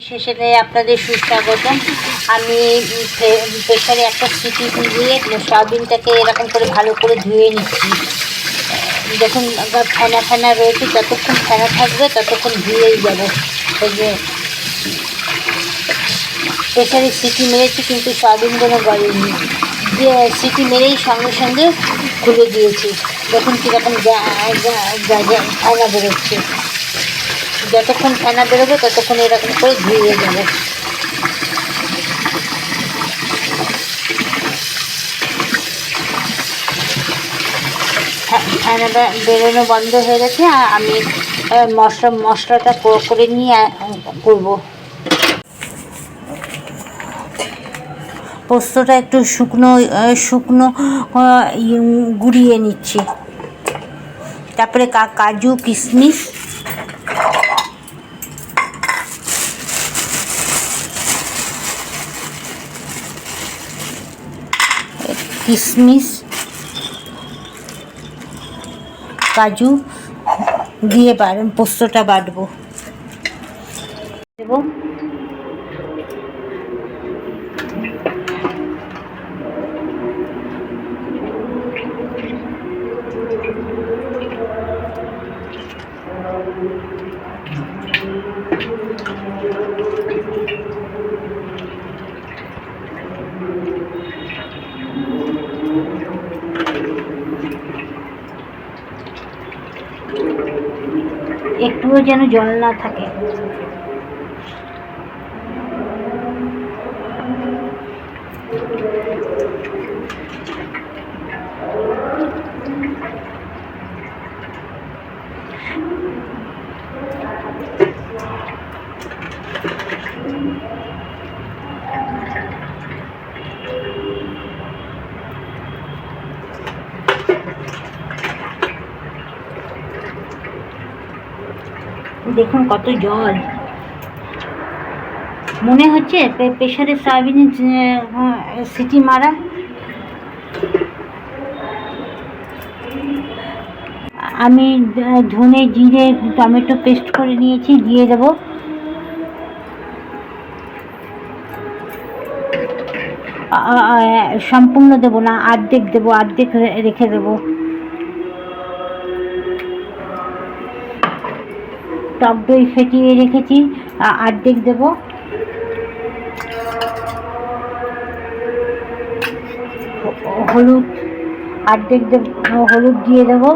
শেষে আপনাদের সুস্বাগতম। আমি প্রেসারে একটা সিটি দিয়ে সয়াবিনটাকে এরকম করে ভালো করে ধুয়ে নিচ্ছি। যখন ফেনা ফেনা রয়েছে, যতক্ষণ ফেনা থাকবে ততক্ষণ ধুয়েই যাবো। এই যে প্রেসারে সিটি মেরেছি কিন্তু সয়াবিনগুলো গলেনি, দিয়ে সিটি মেরেই সঙ্গে সঙ্গে খুলে দিয়েছি। দেখুন কীরকম ফেনা বেরোচ্ছে। যতক্ষণ ফেনা বেরোবে ততক্ষণ এরকম করে ধুয়ে যাবে। ফেনাটা বেরোনো বন্ধ হয়ে গেছে। আমি মশলাটা করে নিয়ে করবো। পোস্তটা একটু শুকনো গুঁড়িয়ে নিচ্ছি। তারপরে কাজু কিশমিশ, কাজু দিয়ে পোস্তটা বাটবো দেবো। একটুও যেন জল না থাকে। দেখুন কত জল। মনে হচ্ছে প্রেসারে সয়াবিনের সিটি মারা। আমি ধনে জিরে টমেটো পেস্ট করে নিয়েছি, দিয়ে দেবো। সম্পূর্ণ দেবো না, অর্ধেক দেবো, অর্ধেক রেখে দেবো। টক দই ফেটিয়ে রেখেছি, অর্ধেক দেবো। হলুদ অর্ধেক দেব, হলুদ দিয়ে দেবো।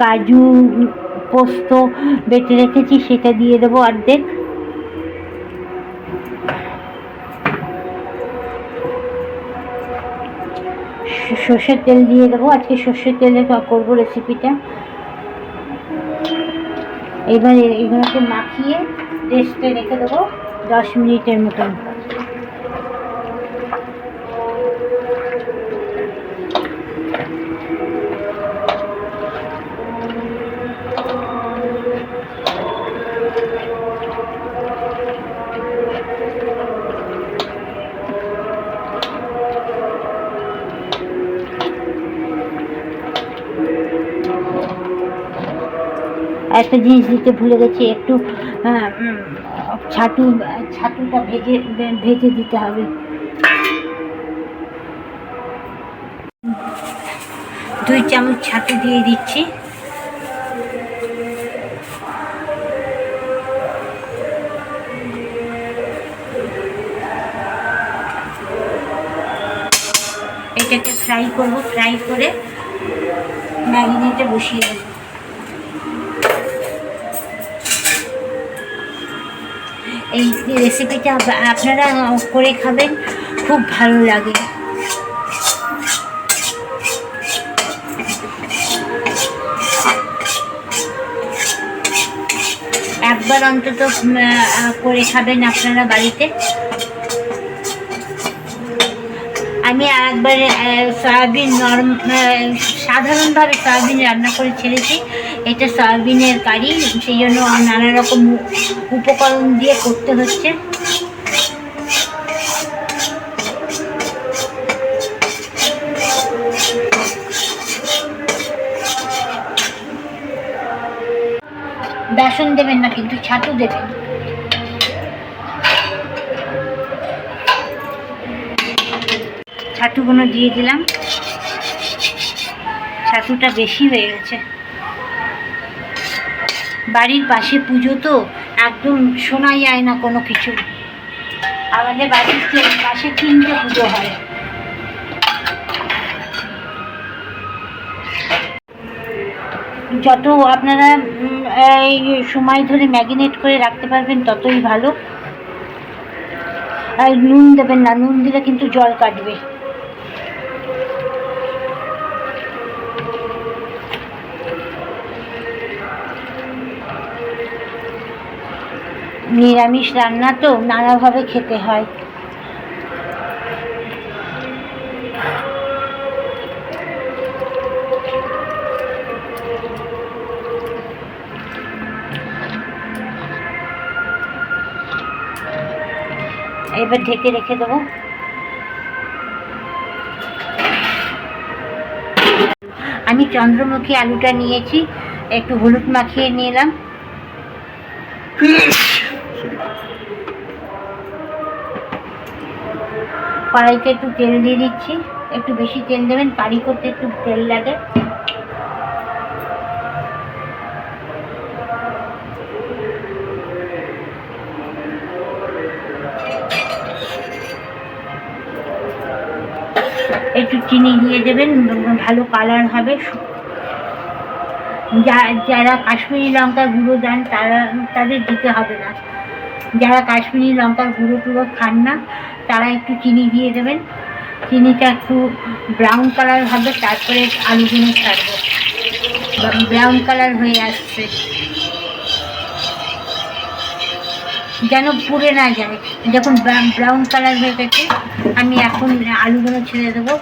কাজু পোস্ত বেটে রেখেছি, সেটা দিয়ে দেবো অর্ধেক। সর্ষের তেল দিয়ে দেবো। আজকে সর্ষের তেলে করবো রেসিপিটা। এবার এগুলোকে মাখিয়ে রেস্টে রেখে দেবো 10 মিনিটের মতন। একটা জিনিস দিতে ভুলে গেছি, একটু ছাতুটা ভেজে দিতে হবে। দুই চামচ ছাতু দিয়ে দিচ্ছি। এটাকে ফ্রাই করবো, ফ্রাই করে ম্যারিনেটে বসিয়ে দেবো। এই রেসিপিটা আপনারা করে খাবেন, খুব ভালো লাগে। একবার অন্তত করে খাবেন আপনারা বাড়িতে। আমি একবার সয়াবিন সাধারণভাবে সয়াবিন রান্না করে ছেড়েছি। এটা সয়াবিনের কারি, সেই জন্য নানা রকম উপকরণ দিয়ে করতে হচ্ছে। বেসন দেবেন না, কিন্তু ছাতু দেবেন। ছাতুগুলো দিয়ে দিলাম। ছাতুটা বেশি হয়ে গেছে। বাড়ির পাশে পুজো তো একদম শোনাই যায় না কোনো কিছু। আমাদের বাড়ির পাশে 3টে পুজো হয়। যত আপনারা এই সময় ধরে ম্যারিনেট করে রাখতে পারবেন ততই ভালো। আর নুন দেবেন না, নুন দিলে কিন্তু জল কাটবে। নিরামিষ রান্না তো নানাভাবে খেতে হয়। এবার ঢেকে রেখে দেবো। আমি চন্দ্রমুখী আলুটা নিয়েছি, একটু হলুদ মাখিয়ে নিলাম। কড়াইতে একটু তেল দিয়ে দিচ্ছি। একটু বেশি তেল দেবেন, কারি করতে একটু তেল লাগে। একটু চিনি দিয়ে দেবেন, ভালো কালার হবে। যারা কাশ্মীরি লঙ্কার গুঁড়ো দেন তাদের দিতে হবে না। যারা কাশ্মীরি লঙ্কার গুঁড়ো টুড়ো খান না তারা একটু চিনি দিয়ে দেবেন। চিনিটা একটু ব্রাউন কালার হবে, তারপরে আলুগুলো ছাড়বো। ব্রাউন কালার হয়ে আসছে, যেন পুড়ে না যায়। যখন ব্রাউন কালার হয়ে গেছে আমি এখন আলুগুলো ছেড়ে দেবো।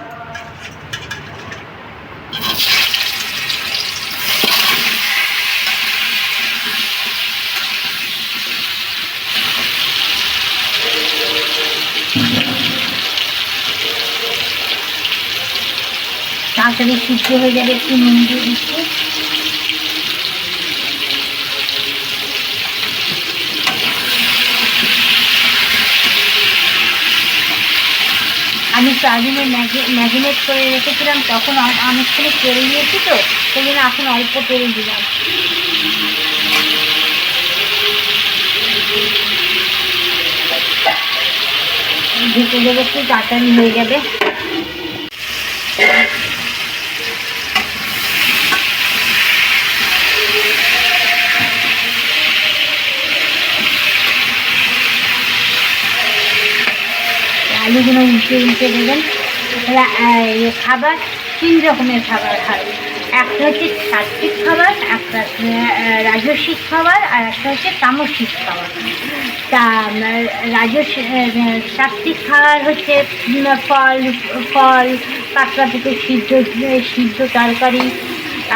তাড়াতাড়ি সিদ্ধ হয়ে যাবে, একটু নুন দিয়ে দিচ্ছি। আমি সয়াবিনে ম্যারিনেট করে রেখেছিলাম, তখন অনেকক্ষণ তেল দিয়েছি তো সেই জন্য এখন অল্প তেল দিলাম। ঢেকে দেবো, একটু তাড়াতাড়ি হয়ে যাবে। আলুগুলো উল্টে উল্টে দেবেন। খাবার 3 রকমের খাবার হয়। একটা হচ্ছে সাত্বিক খাবার, একটা রাজস্বিক খাবার, আর একটা হচ্ছে তামসিক খাবার। তা সাত্বিক খাবার হচ্ছে ফল কাঁকড়া থেকে সিদ্ধ তরকারি।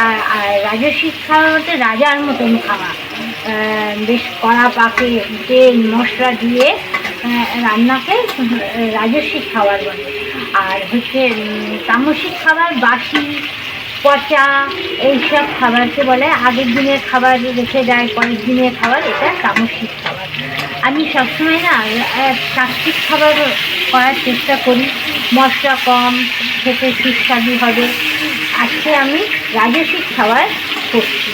আর রাজস্বিক খাবার হচ্ছে রাজার মতন খাওয়া, বেশ কড়া পাকে তেল মশলা দিয়ে রান্নাকে রাজস্বিক খাবার বলে। আর হচ্ছে তামসিক খাবার বাসি পচা এইসব খাবারকে বলে। আগের দিনের খাবার রেখে দেয়, পরের দিনের খাবার, এটা তামসিক খাবার। আমি সবসময় না সাত্বিক খাবার করার চেষ্টা করি, মশলা কম, খেতে সুস্বাদু হবে। আজকে আমি রাজস্বিক খাবার করছি।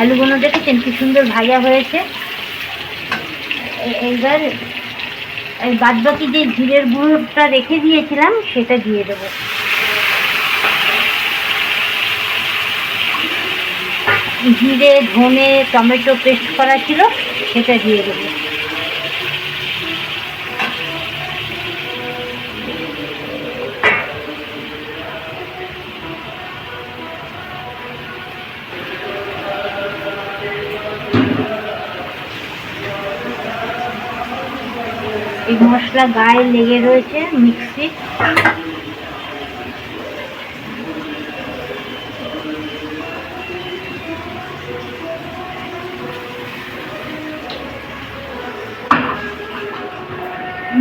আলুগুলো দেখেছেন কি সুন্দর ভাজা হয়েছে। এইবার বাদবাকি যে জিরের গুঁড়োটা রেখে দিয়েছিলাম সেটা দিয়ে দেবো। জিরে ধনে টমেটো পেস্ট করা ছিল সেটা দিয়ে দেবো। এই মশলা গায়ে লেগে রয়েছে মিক্সি।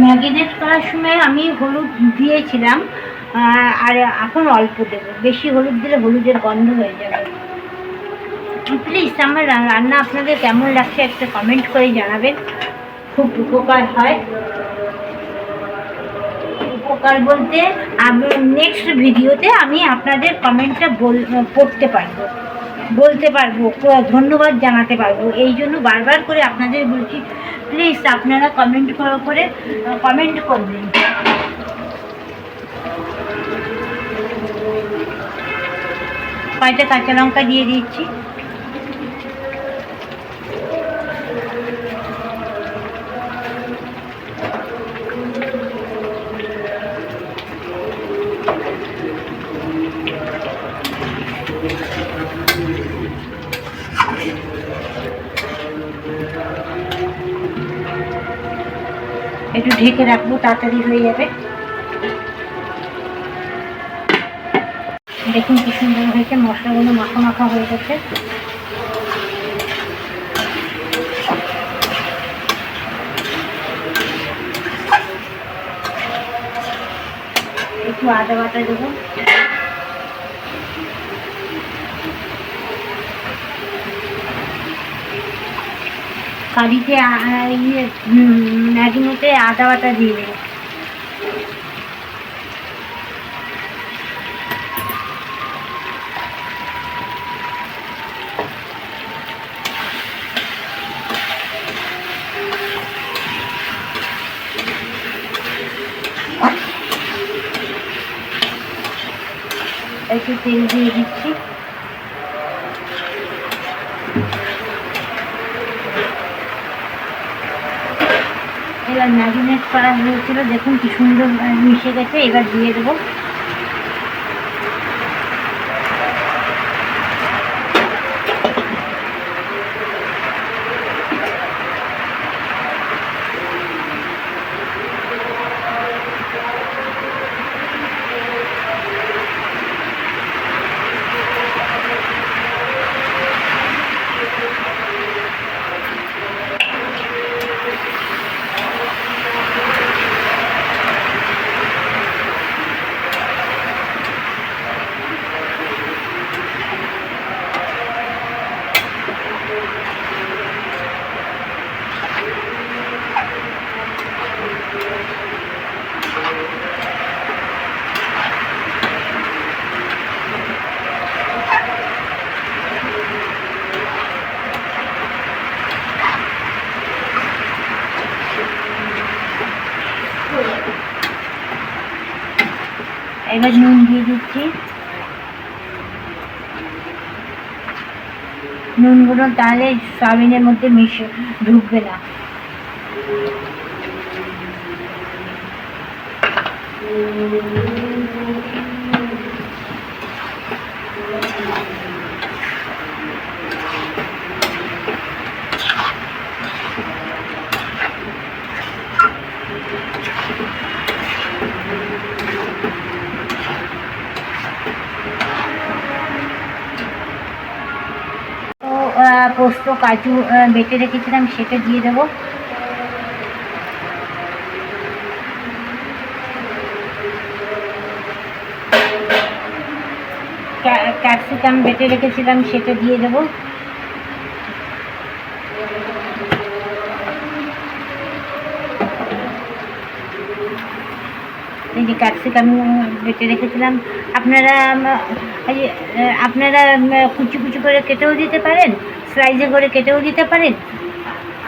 ম্যাগিনেট করার সময় আমি হলুদ দিয়েছিলাম, আর এখন অল্প দেবো, বেশি হলুদ দিলে হলুদের গন্ধ হয়ে যাবে। প্লিজ আমার রান্না আপনাদের কেমন লাগছে একটা কমেন্ট করে জানাবেন, খুব উপকার হয়। উপকার বলতে আমি নেক্সট ভিডিওতে আমি আপনাদের কমেন্টটা বলতে পারবো, ধন্যবাদ জানাতে পারবো। এই জন্য বারবার করে আপনাদের বলছি, প্লিজ আপনারা কমেন্ট করবেন। কয়েকটা কাঁচা লঙ্কা দিয়ে দিচ্ছি। একটু ঢেকে রাখবো, তাড়াতাড়ি হয়ে যাবে। দেখুন কি সুন্দর হয়েছে, মশলাগুলো মাখা মাখা হয়ে গেছে। একটু আদা বাটা দেবো, কারিতে ম্যাগিনেটে আদা বাটা দিয়ে দেবো। একটু তেল দিয়ে দিচ্ছি। এবার ম্যারিনেট করা হয়েছিল, দেখুন কি সুন্দর মিশে গেছে। এবার দিয়ে দেবো। এবার নুন দিয়ে দিচ্ছি। নুনগুলো তাহলে সয়াবিনের মধ্যে মিশে ঢুকবে না। পোস্ত কাজু বেটে রেখেছিলাম, সেটা দিয়ে দেবো। ক্যাপসিকাম বেটে রেখেছিলাম, সেটা দিয়ে দেবো। এই যে ক্যাপসিকাম বেটে রেখেছিলাম, আপনারা কুচি কুচি করে কেটেও দিতে পারেন, স্লাইসে করে কেটেও দিতে পারেন।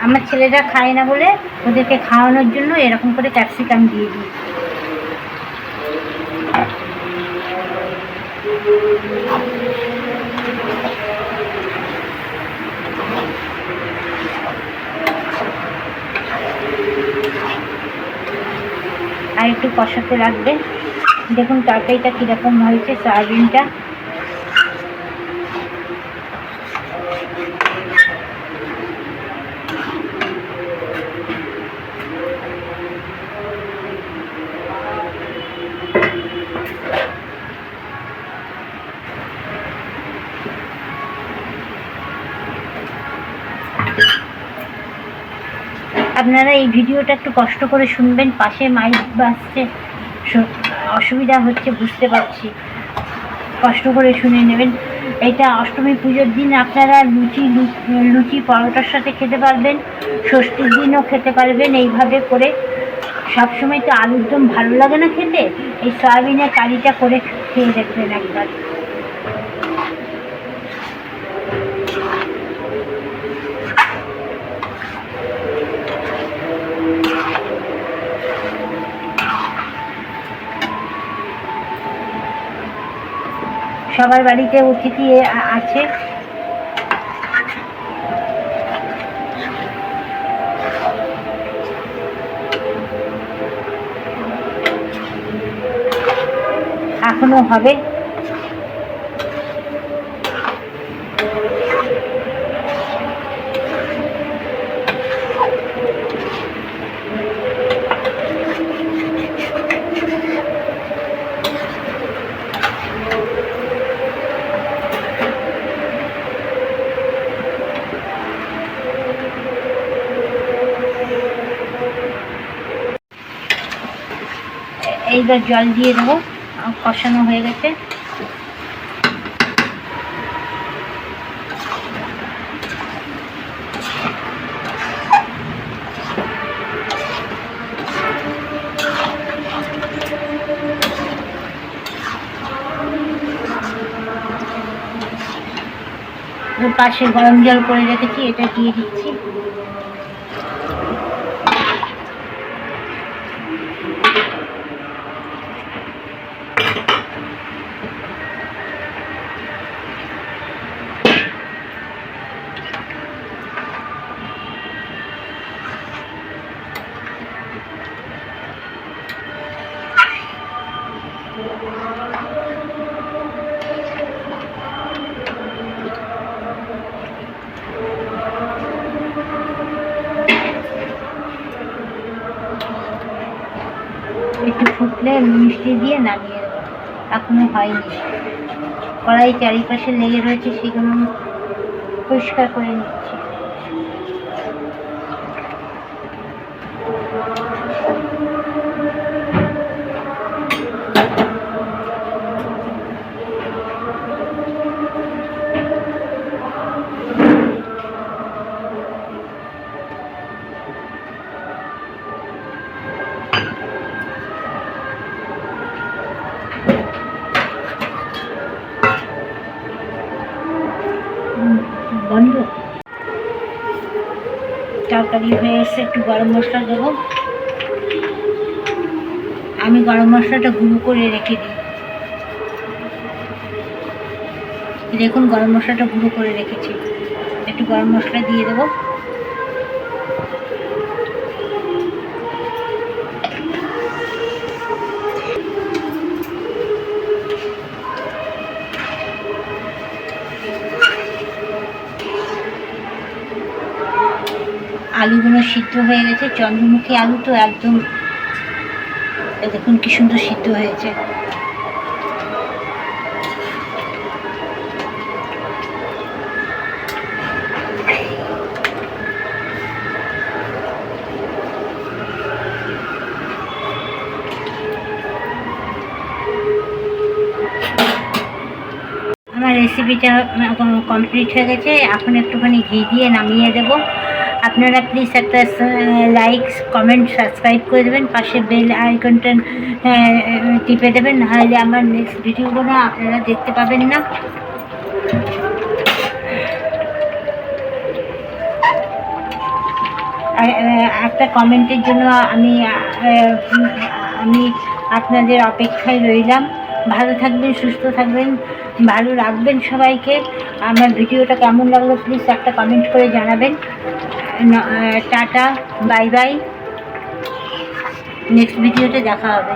আমার ছেলেরা খায় না বলে ওদেরকে খাওয়ানোর জন্য এরকম করে ক্যাপসিকাম দিয়ে দিই। আর একটু কষাতে লাগবে। দেখুন তরকারিটা কীরকম হয়েছে, সয়াবিনটা। আপনারা এই ভিডিওটা একটু কষ্ট করে শুনবেন, পাশে মাইক বাজছে, অসুবিধা হচ্ছে বুঝতে পারছি, কষ্ট করে শুনে নেবেন। এটা অষ্টমী পুজোর দিন আপনারা লুচি পরোটার সাথে খেতে পারবেন, ষষ্ঠীর দিনও খেতে পারবেন। এইভাবে করে সবসময় তো আলুর দম ভালো লাগে না খেতে, এই সয়াবিনের কারিটা করে খেয়ে দেখবেন একবার। সবার বাড়িতে অতিথি আছে, এখনো হবে। এইবার জল দিয়ে দেবো, কষানো হয়ে গেছে। পাশে গরম জল করে রেখেছি, এটা দিয়ে দিচ্ছি। একটু ফুটলে মিষ্টি দিয়ে নামিয়ে দেবো। এখনো হয়নি, কড়াই চারিপাশে লেগে রয়েছে, সেগুলো পরিষ্কার করে নিচ্ছি। বন্ধ, তরকারি হয়ে এসে একটু গরম মশলা দেবো। আমি গরম মশলাটা গুঁড়ো করে রেখে দিই, দেখুন গরম মশলাটা গুঁড়ো করে রেখেছি। একটু গরম মশলা দিয়ে দেবো। আলুগুলো সিদ্ধ হয়ে গেছে, চন্দ্রমুখী আলু তো একদম, দেখুন কি সুন্দর সিদ্ধ হয়েছে। আমার রেসিপিটা কমপ্লিট হয়ে গেছে, এখন একটুখানি ঘি দিয়ে নামিয়ে দেব। আপনারা প্লিজ একটা লাইক, কমেন্ট, সাবস্ক্রাইব করে দেবেন, পাশে বেল আইকনটা টিপে দেবেন, নাহলে আমার নেক্সট ভিডিওগুলো আপনারা দেখতে পাবেন না। একটা কমেন্টের জন্য আমি আপনাদের অপেক্ষায় রইলাম। ভালো থাকবেন, সুস্থ থাকবেন, ভালো রাখবেন সবাইকে। আমার ভিডিওটা কেমন লাগলো প্লিজ একটা কমেন্ট করে জানাবেন। টাটা, বাই বাই, নেক্সট ভিডিওতে দেখা হবে।